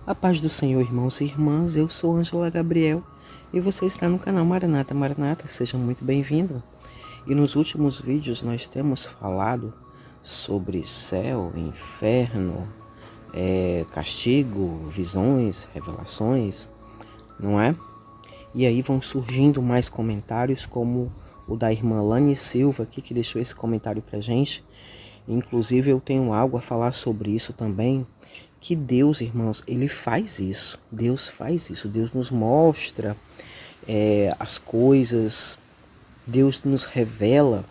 A paz do Senhor, irmãos e irmãs, eu sou Ângela Gabriel e você está no canal Maranata. Maranata, seja muito bem-vindo. E nos últimos vídeos nós temos falado sobre céu, inferno, castigo, visões, revelações, não é? E aí vão surgindo mais comentários, como o da irmã Lani Silva aqui, que deixou esse comentário pra gente. Inclusive eu tenho algo a falar sobre isso também, que Deus, irmãos, Ele faz isso. Deus faz isso. Deus nos mostra as coisas, Deus nos revela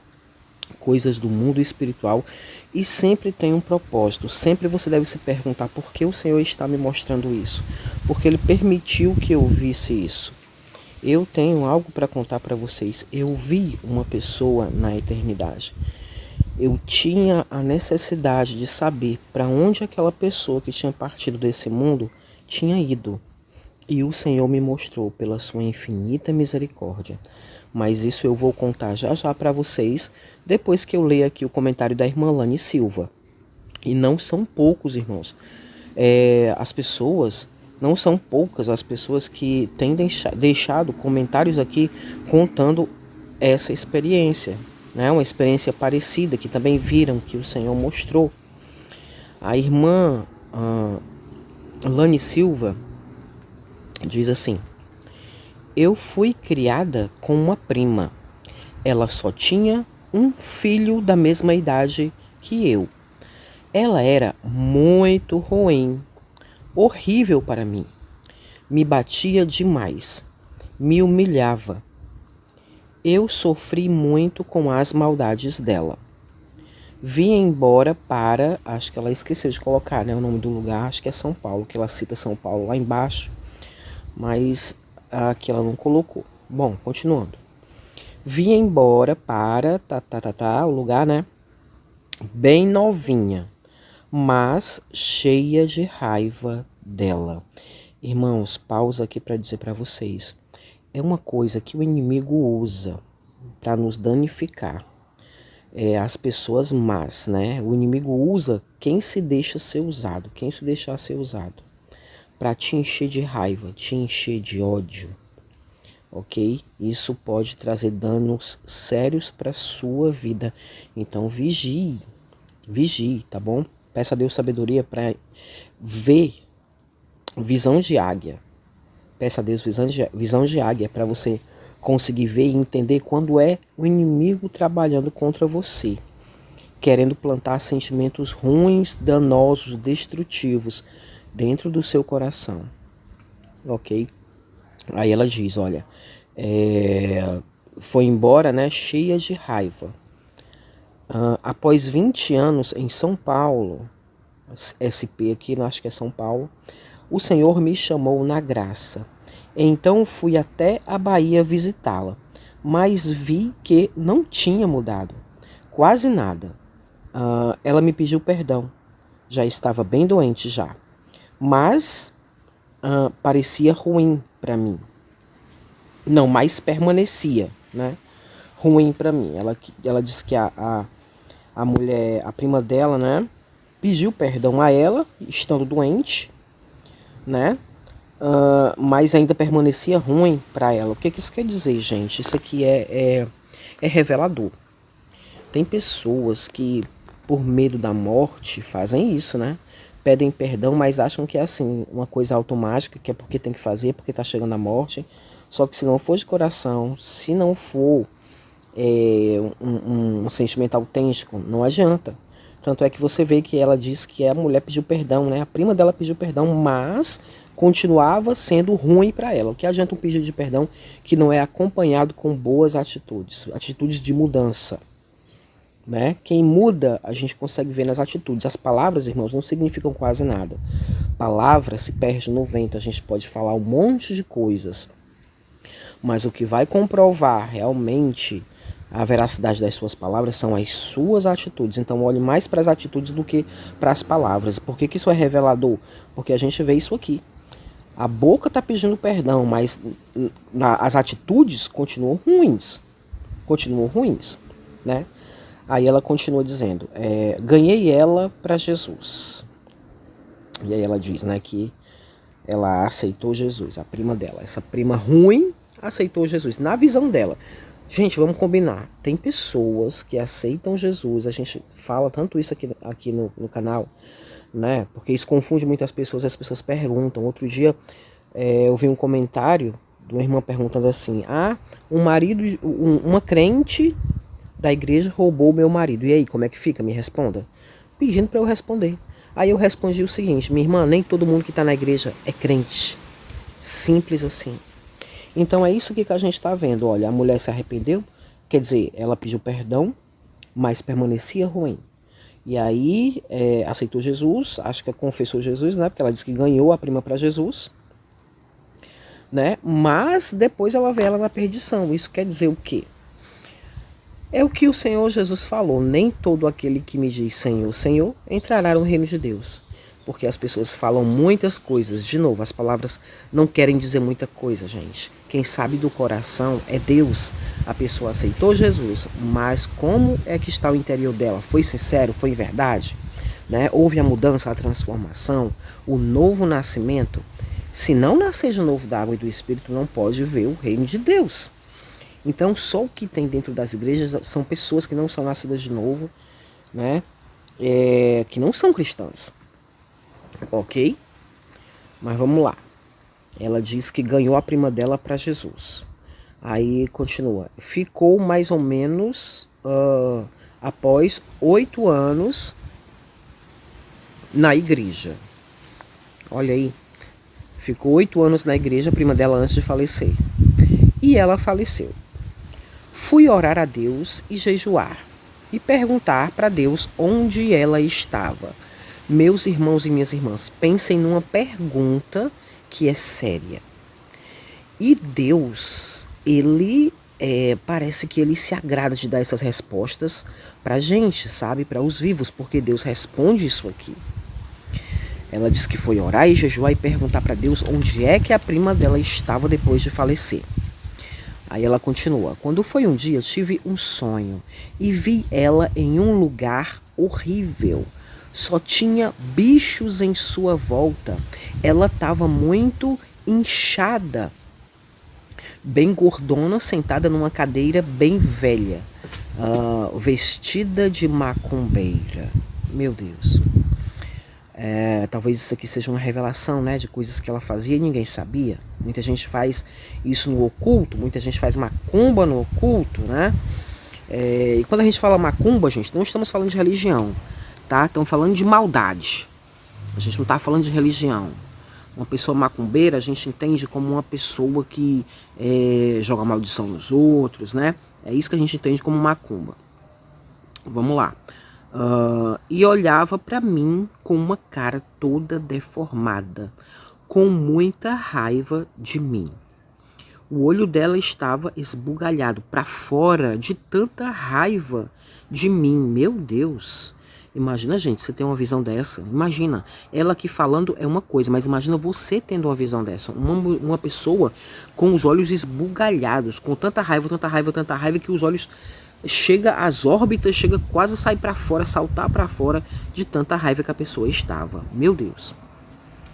coisas do mundo espiritual e sempre tem um propósito. Sempre você deve se perguntar por que o Senhor está me mostrando isso. Porque Ele permitiu que eu visse isso. Eu tenho algo para contar para vocês. Eu vi uma pessoa na eternidade. Eu tinha a necessidade de saber para onde aquela pessoa que tinha partido desse mundo tinha ido. E o Senhor me mostrou pela sua infinita misericórdia. Mas isso eu vou contar já já para vocês, depois que eu ler aqui o comentário da irmã Lani Silva. E não são poucos, irmãos. As pessoas, não são poucas as pessoas que têm deixado comentários aqui contando essa experiência, né? Uma experiência parecida, que também viram que o Senhor mostrou. A irmã Lani Silva diz assim: eu fui criada com uma prima. Ela só tinha um filho da mesma idade que eu. Ela era muito ruim, horrível para mim. Me batia demais, me humilhava. Eu sofri muito com as maldades dela. Vim embora para, acho que ela esqueceu de colocar, né, o nome do lugar, acho que é São Paulo, que ela cita São Paulo lá embaixo, mas aqui ela não colocou. Bom, continuando. Vim embora para, o lugar, né, bem novinha, mas cheia de raiva dela. Irmãos, pausa aqui para dizer para vocês. É uma coisa que o inimigo usa para nos danificar. As pessoas más, né? O inimigo usa quem se deixa ser usado, quem se deixar ser usado, para te encher de raiva, te encher de ódio, ok? Isso pode trazer danos sérios para sua vida. Então vigie, tá bom? Peça a Deus sabedoria para ver visão de águia. Peça a Deus visão de águia para você conseguir ver e entender quando é o inimigo trabalhando contra você, querendo plantar sentimentos ruins, danosos, destrutivos dentro do seu coração, ok? Aí ela diz, olha, foi embora, né, cheia de raiva. Após 20 anos em São Paulo, SP aqui, não acho que é São Paulo, o Senhor me chamou na graça. Então fui até a Bahia visitá-la, mas vi que não tinha mudado, quase nada. Ela me pediu perdão, já estava bem doente já, mas parecia ruim para mim. Não, mas permanecia, né? Ruim para mim. Ela disse que a mulher, a prima dela, né, pediu perdão a ela, estando doente, né? Mas ainda permanecia ruim para ela. O que isso quer dizer, gente? Isso aqui é revelador. Tem pessoas que, por medo da morte, fazem isso, né? Pedem perdão, mas acham que é assim, uma coisa automática, que é porque tem que fazer, porque está chegando a morte. Só que se não for de coração, se não for um sentimento autêntico, não adianta. Tanto é que você vê que ela diz que a mulher pediu perdão, né? A prima dela pediu perdão, mas continuava sendo ruim para ela. O que adianta um pedido de perdão que não é acompanhado com boas atitudes, atitudes de mudança, né? Quem muda, a gente consegue ver nas atitudes. As palavras, irmãos, não significam quase nada. Palavra se perde no vento, a gente pode falar um monte de coisas, mas o que vai comprovar realmente a veracidade das suas palavras são as suas atitudes. Então olhe mais para as atitudes do que para as palavras. Por que isso é revelador? Porque a gente vê isso aqui. A boca está pedindo perdão, mas as atitudes continuam ruins. Continuam ruins, né? Aí ela continua dizendo, ganhei ela para Jesus. E aí ela diz, né, que ela aceitou Jesus, a prima dela. Essa prima ruim aceitou Jesus, na visão dela. Gente, vamos combinar. Tem pessoas que aceitam Jesus, a gente fala tanto isso aqui no canal, né? Porque isso confunde muitas pessoas, as pessoas perguntam. Outro dia eu vi um comentário de uma irmã perguntando assim: uma crente da igreja roubou meu marido. E aí, como é que fica? Me responda. Pedindo para eu responder. Aí eu respondi o seguinte: minha irmã, nem todo mundo que está na igreja é crente. Simples assim. Então é isso que a gente está vendo. Olha, a mulher se arrependeu, quer dizer, ela pediu perdão, mas permanecia ruim. E aí aceitou Jesus, acho que confessou Jesus, né? Porque ela disse que ganhou a prima para Jesus, né? Mas depois ela vê ela na perdição. Isso quer dizer o quê? É o que o Senhor Jesus falou: nem todo aquele que me diz Senhor, Senhor, entrará no reino de Deus. Porque as pessoas falam muitas coisas. De novo, as palavras não querem dizer muita coisa, gente. Quem sabe do coração é Deus. A pessoa aceitou Jesus, mas como é que está o interior dela? Foi sincero? Foi verdade? Né? Houve a mudança, a transformação, o novo nascimento? Se não nascer de novo da água e do Espírito, não pode ver o reino de Deus. Então, só o que tem dentro das igrejas são pessoas que não são nascidas de novo, né? Que não são cristãs. Ok? Mas vamos lá. Ela diz que ganhou a prima dela para Jesus. Aí continua. Ficou mais ou menos após 8 anos na igreja. Olha aí. Ficou 8 anos na igreja, a prima dela, antes de falecer. E ela faleceu. Fui orar a Deus e jejuar. E perguntar para Deus onde ela estava. Meus irmãos e minhas irmãs, pensem numa pergunta que é séria. E Deus, ele parece que ele se agrada de dar essas respostas para a gente, sabe? Para os vivos, porque Deus responde isso aqui. Ela disse que foi orar e jejuar e perguntar para Deus onde é que a prima dela estava depois de falecer. Aí ela continua. Quando foi um dia, tive um sonho e vi ela em um lugar horrível. Só tinha bichos em sua volta. Ela estava muito inchada, bem gordona, sentada numa cadeira bem velha, vestida de macumbeira. Meu Deus. Talvez isso aqui seja uma revelação, né, de coisas que ela fazia e ninguém sabia. Muita gente faz isso no oculto, muita gente faz macumba no oculto, né? E quando a gente fala macumba, gente, não estamos falando de religião, tá? Estamos falando de maldade. A gente não está falando de religião. Uma pessoa macumbeira a gente entende como uma pessoa que joga maldição nos outros, né? É isso que a gente entende como macumba. Vamos lá. E olhava para mim com uma cara toda deformada, com muita raiva de mim. O olho dela estava esbugalhado para fora de tanta raiva de mim. Meu Deus! Imagina, gente, você tem uma visão dessa. Imagina, ela aqui falando é uma coisa, mas imagina você tendo uma visão dessa. Uma pessoa com os olhos esbugalhados, com tanta raiva, que os olhos chega às órbitas, chega quase a sair para fora, saltar para fora de tanta raiva que a pessoa estava. Meu Deus,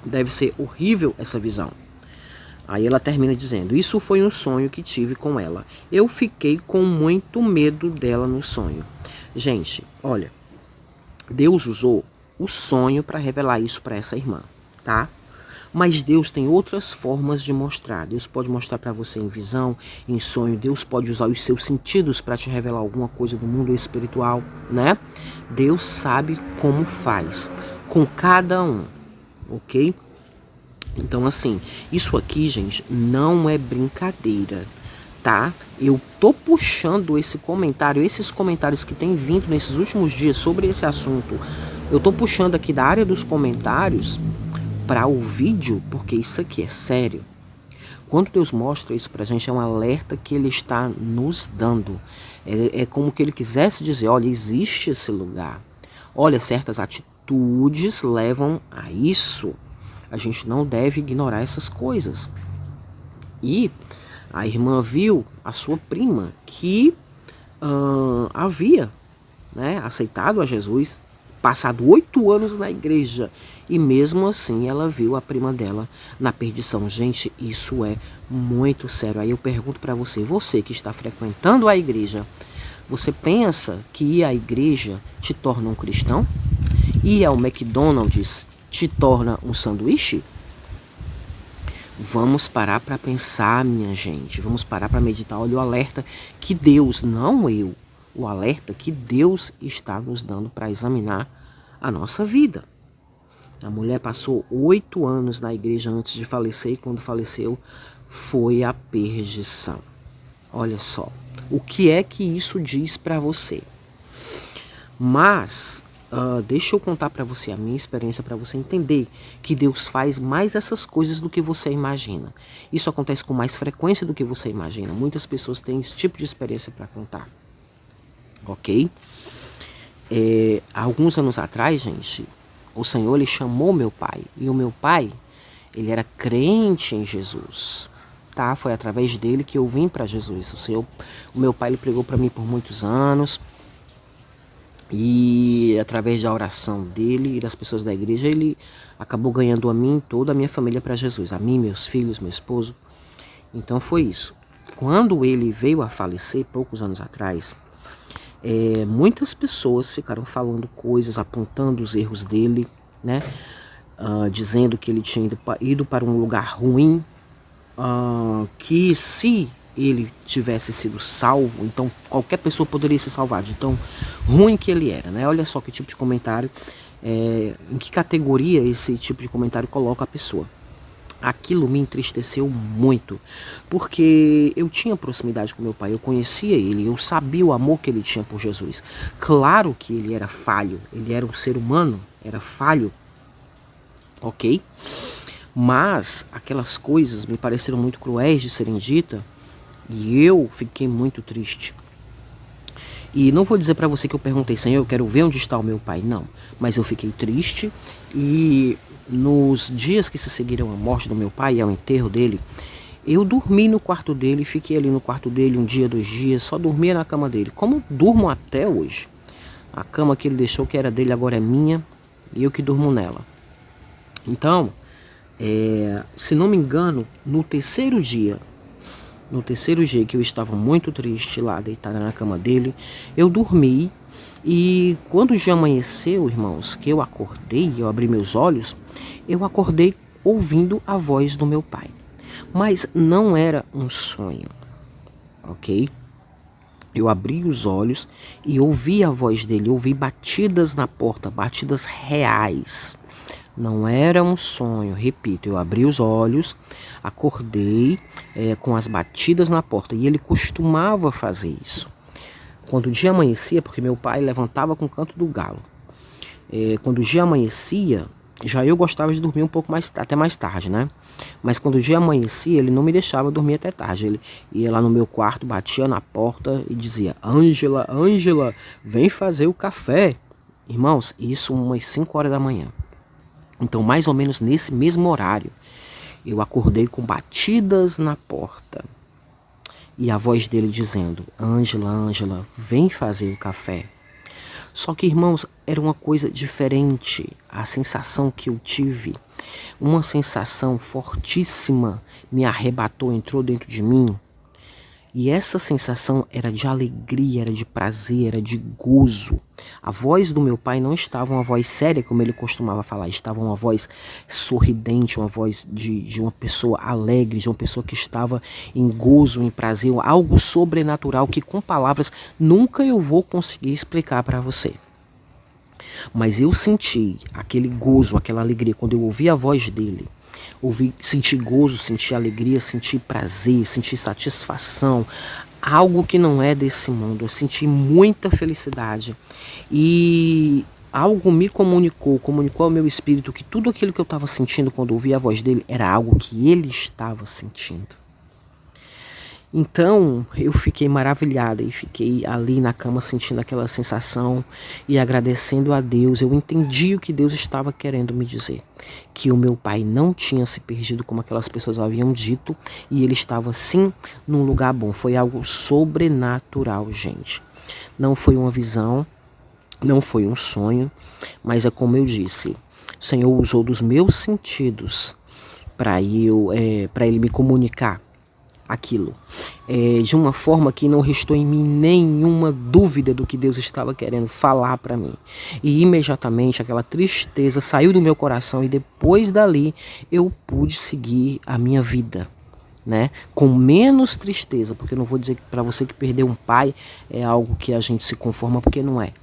deve ser horrível essa visão. Aí ela termina dizendo: isso foi um sonho que tive com ela. Eu fiquei com muito medo dela no sonho. Gente, olha, Deus usou o sonho para revelar isso para essa irmã, tá? Mas Deus tem outras formas de mostrar. Deus pode mostrar para você em visão, em sonho. Deus pode usar os seus sentidos para te revelar alguma coisa do mundo espiritual, né? Deus sabe como faz com cada um, ok? Então, assim, isso aqui, gente, não é brincadeira, tá? Eu tô puxando esse comentário, esses comentários que tem vindo nesses últimos dias sobre esse assunto. Eu tô puxando aqui da área dos comentários para o vídeo, porque isso aqui é sério. Quando Deus mostra isso pra gente, é um alerta que Ele está nos dando. É como que Ele quisesse dizer: olha, existe esse lugar. Olha, certas atitudes levam a isso. A gente não deve ignorar essas coisas. E a irmã viu a sua prima que havia, né, aceitado a Jesus, passado 8 anos na igreja e mesmo assim ela viu a prima dela na perdição. Gente, isso é muito sério. Aí eu pergunto para você, você que está frequentando a igreja, você pensa que ir à igreja te torna um cristão? Ir ao McDonald's te torna um sanduíche? Vamos parar para pensar, minha gente. Vamos parar para meditar. Olha o alerta que Deus, não eu, o alerta que Deus está nos dando para examinar a nossa vida. A mulher passou 8 anos na igreja antes de falecer e quando faleceu foi a perdição. Olha só, o que é que isso diz para você? Mas deixa eu contar para você a minha experiência para você entender que Deus faz mais essas coisas do que você imagina. Isso acontece com mais frequência do que você imagina. Muitas pessoas têm esse tipo de experiência para contar. Ok? Há alguns anos atrás, gente, o Senhor ele chamou meu pai. E o meu pai, ele era crente em Jesus. Tá? Foi através dele que eu vim para Jesus. O meu pai ele pregou para mim por muitos anos. E através da oração dele e das pessoas da igreja, ele acabou ganhando a mim e toda a minha família para Jesus. A mim, meus filhos, meu esposo. Então foi isso. Quando ele veio a falecer, poucos anos atrás, muitas pessoas ficaram falando coisas, apontando os erros dele, né? Dizendo que ele tinha ido para um lugar ruim, que se ele tivesse sido salvo, então qualquer pessoa poderia se salvar de tão ruim que ele era, né? Olha só que tipo de comentário, em que categoria esse tipo de comentário coloca a pessoa. Aquilo me entristeceu muito, porque eu tinha proximidade com meu pai, eu conhecia ele, eu sabia o amor que ele tinha por Jesus. Claro que ele era falho, ele era um ser humano, era falho, ok? Mas aquelas coisas me pareceram muito cruéis de serem ditas e eu fiquei muito triste. E não vou dizer para você que eu perguntei, Senhor, eu quero ver onde está o meu pai, não. Mas eu fiquei triste e nos dias que se seguiram à morte do meu pai e ao enterro dele, eu dormi no quarto dele, fiquei ali no quarto dele 1 dia, 2 dias, só dormia na cama dele, como durmo até hoje. A cama que ele deixou, que era dele, agora é minha e eu que durmo nela. Então, se não me engano, no terceiro dia que eu estava muito triste lá, deitada na cama dele, eu dormi e quando o dia amanheceu, irmãos, que eu acordei, eu abri meus olhos, eu acordei ouvindo a voz do meu pai. Mas não era um sonho, ok? Eu abri os olhos e ouvi a voz dele, ouvi batidas na porta, batidas reais. Não era um sonho, repito, eu abri os olhos, acordei com as batidas na porta e ele costumava fazer isso. Quando o dia amanhecia, porque meu pai levantava com o canto do galo, quando o dia amanhecia, já eu gostava de dormir um pouco até mais tarde, né? Mas quando o dia amanhecia, ele não me deixava dormir até tarde. Ele ia lá no meu quarto, batia na porta e dizia, Ângela, Ângela, vem fazer o café. Irmãos, isso umas 5 horas da manhã. Então, mais ou menos nesse mesmo horário, eu acordei com batidas na porta. E a voz dele dizendo, Ângela, Ângela, vem fazer o café. Só que, irmãos, era uma coisa diferente. A sensação que eu tive, uma sensação fortíssima, me arrebatou, entrou dentro de mim. E essa sensação era de alegria, era de prazer, era de gozo. A voz do meu pai não estava uma voz séria, como ele costumava falar. Estava uma voz sorridente, uma voz de uma pessoa alegre, de uma pessoa que estava em gozo, em prazer. Algo sobrenatural que com palavras nunca eu vou conseguir explicar para você. Mas eu senti aquele gozo, aquela alegria, quando eu ouvi a voz dele. Senti gozo, senti alegria, senti prazer, senti satisfação, algo que não é desse mundo. Eu senti muita felicidade e algo me comunicou ao meu espírito que tudo aquilo que eu estava sentindo quando ouvi a voz dele era algo que ele estava sentindo. Então eu fiquei maravilhada e fiquei ali na cama sentindo aquela sensação e agradecendo a Deus. Eu entendi o que Deus estava querendo me dizer, que o meu pai não tinha se perdido como aquelas pessoas haviam dito e ele estava sim num lugar bom. Foi algo sobrenatural, gente. Não foi uma visão, Não foi um sonho, mas é como eu disse, o Senhor usou dos meus sentidos para ele me comunicar aquilo, de uma forma que não restou em mim nenhuma dúvida do que Deus estava querendo falar para mim. E imediatamente aquela tristeza saiu do meu coração e depois dali eu pude seguir a minha vida, né? Com menos tristeza, porque eu não vou dizer para você que perder um pai é algo que a gente se conforma, porque não é.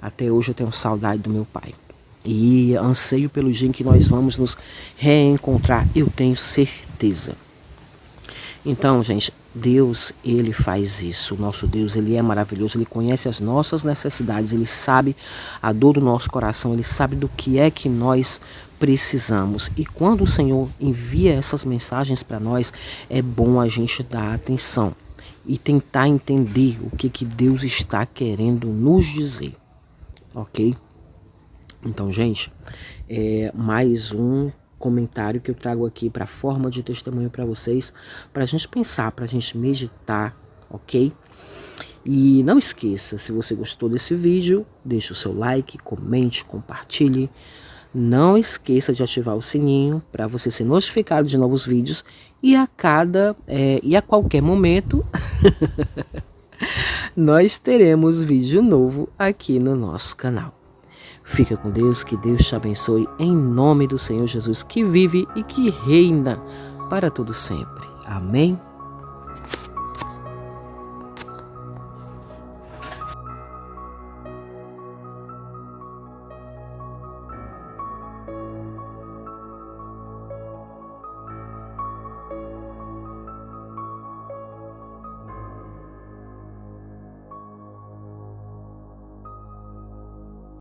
Até hoje eu tenho saudade do meu pai. E anseio pelo dia em que nós vamos nos reencontrar, eu tenho certeza. Então, gente, Deus, ele faz isso. O nosso Deus, ele é maravilhoso, ele conhece as nossas necessidades, ele sabe a dor do nosso coração, ele sabe do que é que nós precisamos. E quando o Senhor envia essas mensagens para nós, é bom a gente dar atenção e tentar entender o que Deus está querendo nos dizer. Ok? Então, gente, mais um comentário que eu trago aqui para forma de testemunho para vocês, para a gente pensar, para a gente meditar, ok? E não esqueça, se você gostou desse vídeo, deixe o seu like, comente, compartilhe. Não esqueça de ativar o sininho para você ser notificado de novos vídeos e a qualquer momento nós teremos vídeo novo aqui no nosso canal. Fica com Deus, que Deus te abençoe em nome do Senhor Jesus, que vive e que reina para todo sempre. Amém?